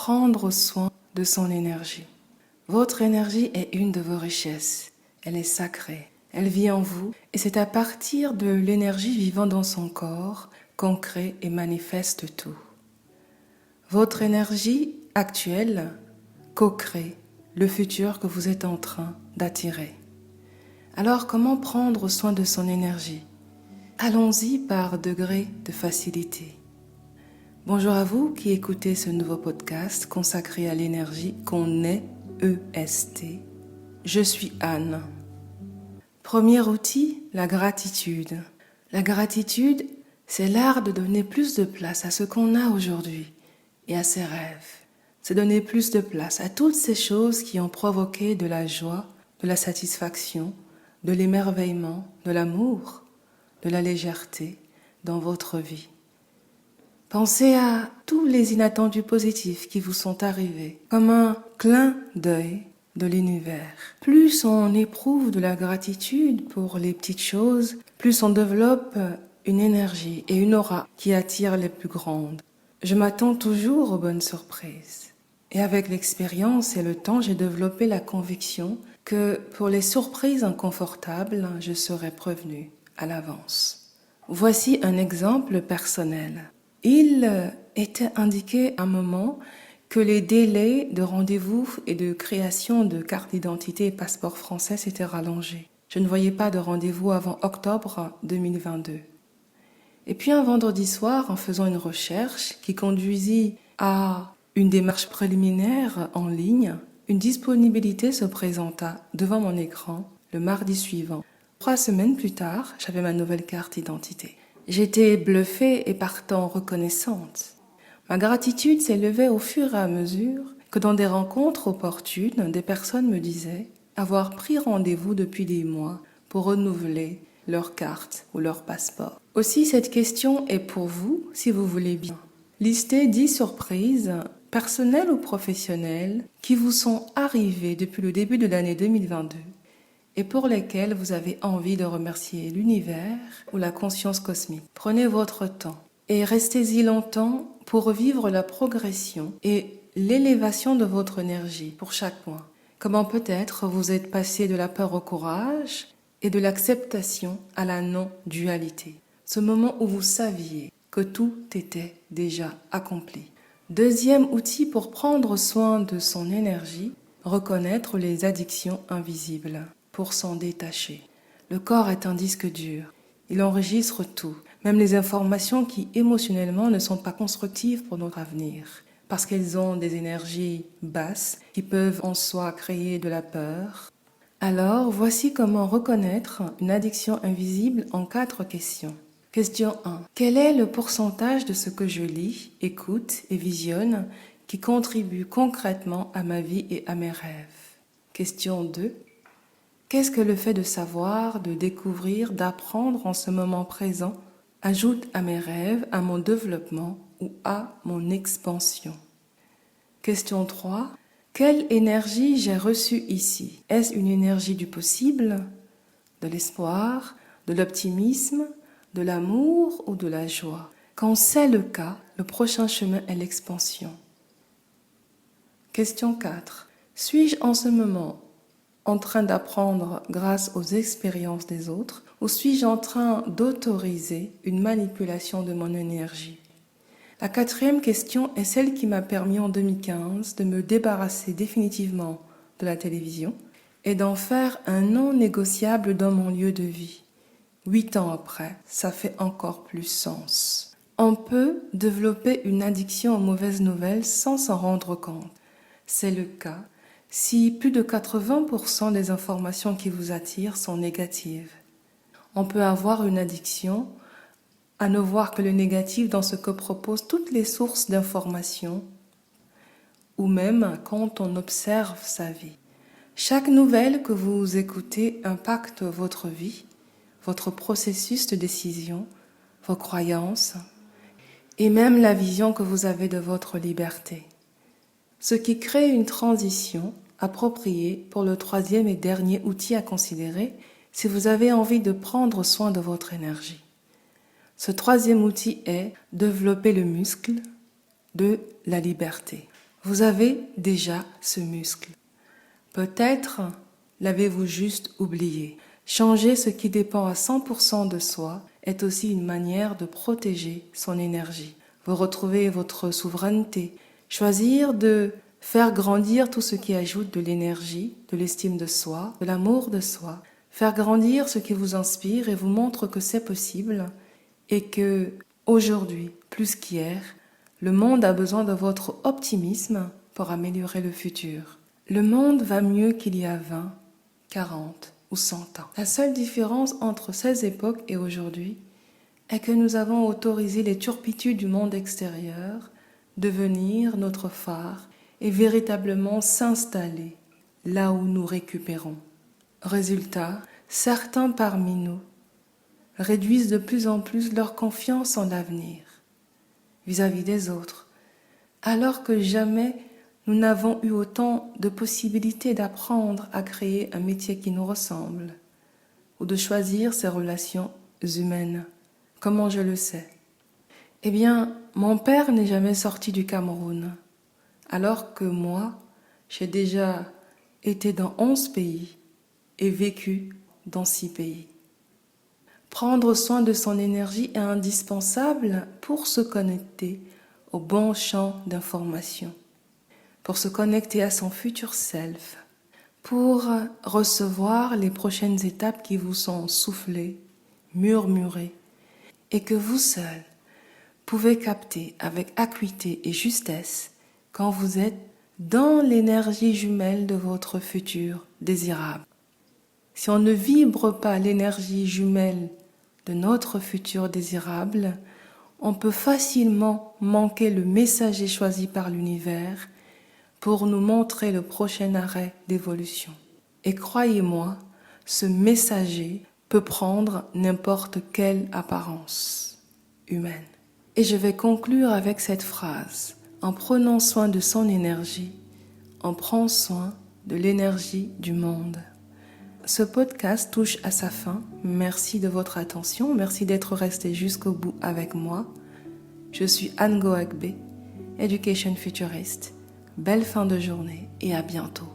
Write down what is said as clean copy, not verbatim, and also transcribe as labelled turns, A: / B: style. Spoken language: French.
A: prendre soin de son énergie. Votre énergie est une de vos richesses. Elle est sacrée. Elle vit en vous et c'est à partir de l'énergie vivant dans son corps qu'on crée et manifeste tout. Votre énergie actuelle co-crée le futur que vous êtes en train d'attirer. Alors, comment prendre soin de son énergie? Allons-y par degré de facilité. Bonjour à vous qui écoutez ce nouveau podcast consacré à l'énergie qu'on est EST. Je suis Anne. Premier outil, la gratitude. La gratitude, c'est l'art de donner plus de place à ce qu'on a aujourd'hui et à ses rêves. C'est donner plus de place à toutes ces choses qui ont provoqué de la joie, de la satisfaction, de l'émerveillement, de l'amour, de la légèreté dans votre vie. Pensez à tous les inattendus positifs qui vous sont arrivés, comme un clin d'œil de l'univers. Plus on éprouve de la gratitude pour les petites choses, plus on développe une énergie et une aura qui attirent les plus grandes. Je m'attends toujours aux bonnes surprises. Et avec l'expérience et le temps, j'ai développé la conviction que pour les surprises inconfortables, je serai prévenue à l'avance. Voici un exemple personnel. Il était indiqué à un moment que les délais de rendez-vous et de création de carte d'identité et passeport français s'étaient rallongés. Je ne voyais pas de rendez-vous avant octobre 2022. Et puis un vendredi soir, en faisant une recherche qui conduisit à une démarche préliminaire en ligne, une disponibilité se présenta devant mon écran le mardi suivant. 3 semaines plus tard, j'avais ma nouvelle carte d'identité. J'étais bluffée et partant reconnaissante. Ma gratitude s'élevait au fur et à mesure que dans des rencontres opportunes, des personnes me disaient avoir pris rendez-vous depuis des mois pour renouveler leur carte ou leur passeport. Aussi, cette question est pour vous, si vous voulez bien. Listez 10 surprises, personnelles ou professionnelles, qui vous sont arrivées depuis le début de l'année 2022 et pour lesquelles vous avez envie de remercier l'univers ou la conscience cosmique. Prenez votre temps et restez-y longtemps pour vivre la progression et l'élévation de votre énergie pour chaque mois. Comment peut-être vous êtes passé de la peur au courage et de l'acceptation à la non-dualité. Ce moment où vous saviez que tout était déjà accompli. Deuxième outil pour prendre soin de son énergie, reconnaître les addictions invisibles pour s'en détacher. Le corps est un disque dur. Il enregistre tout, même les informations qui émotionnellement ne sont pas constructives pour notre avenir, parce qu'elles ont des énergies basses qui peuvent en soi créer de la peur. Alors, voici comment reconnaître une addiction invisible en 4 questions. Question 1. Quel est le pourcentage de ce que je lis, écoute et visionne qui contribue concrètement à ma vie et à mes rêves? Question 2. Qu'est-ce que le fait de savoir, de découvrir, d'apprendre en ce moment présent ajoute à mes rêves, à mon développement ou à mon expansion? Question 3. Quelle énergie j'ai reçue ici? Est-ce une énergie du possible, de l'espoir, de l'optimisme, de l'amour ou de la joie? Quand c'est le cas, le prochain chemin est l'expansion. Question 4. Suis-je en ce moment en train d'apprendre grâce aux expériences des autres ou suis-je en train d'autoriser une manipulation de mon énergie? La 4e question est celle qui m'a permis en 2015 de me débarrasser définitivement de la télévision et d'en faire un non négociable dans mon lieu de vie. 8 ans après, ça fait encore plus sens. On peut développer une addiction aux mauvaises nouvelles sans s'en rendre compte. C'est le cas si plus de 80% des informations qui vous attirent sont négatives. On peut avoir une addiction à ne voir que le négatif dans ce que proposent toutes les sources d'informations ou même quand on observe sa vie. Chaque nouvelle que vous écoutez impacte votre vie, votre processus de décision, vos croyances et même la vision que vous avez de votre liberté. Ce qui crée une transition appropriée pour le 3e et dernier outil à considérer si vous avez envie de prendre soin de votre énergie. Ce 3e outil est développer le muscle de la liberté. Vous avez déjà ce muscle. Peut-être l'avez-vous juste oublié. Changer ce qui dépend à 100% de soi est aussi une manière de protéger son énergie. Vous retrouvez votre souveraineté. Choisir de faire grandir tout ce qui ajoute de l'énergie, de l'estime de soi, de l'amour de soi. Faire grandir ce qui vous inspire et vous montre que c'est possible et que aujourd'hui, plus qu'hier, le monde a besoin de votre optimisme pour améliorer le futur. Le monde va mieux qu'il y a 20, 40 ou 100 ans. La seule différence entre ces époques et aujourd'hui est que nous avons autorisé les turpitudes du monde extérieur devenir notre phare et véritablement s'installer là où nous récupérons. Résultat, certains parmi nous réduisent de plus en plus leur confiance en l'avenir vis-à-vis des autres, alors que jamais nous n'avons eu autant de possibilités d'apprendre à créer un métier qui nous ressemble ou de choisir ses relations humaines. Comment je le sais? Eh bien, mon père n'est jamais sorti du Cameroun, alors que moi, j'ai déjà été dans 11 pays et vécu dans 6 pays. Prendre soin de son énergie est indispensable pour se connecter au bon champ d'information, pour se connecter à son futur self, pour recevoir les prochaines étapes qui vous sont soufflées, murmurées, et que vous seul pouvez capter avec acuité et justesse quand vous êtes dans l'énergie jumelle de votre futur désirable. Si on ne vibre pas l'énergie jumelle de notre futur désirable, on peut facilement manquer le messager choisi par l'univers pour nous montrer le prochain arrêt d'évolution. Et croyez-moi, ce messager peut prendre n'importe quelle apparence humaine. Et je vais conclure avec cette phrase. En prenant soin de son énergie, on prend soin de l'énergie du monde. Ce podcast touche à sa fin. Merci de votre attention. Merci d'être resté jusqu'au bout avec moi. Je suis Anne Goagbe, Education Futurist. Belle fin de journée et à bientôt.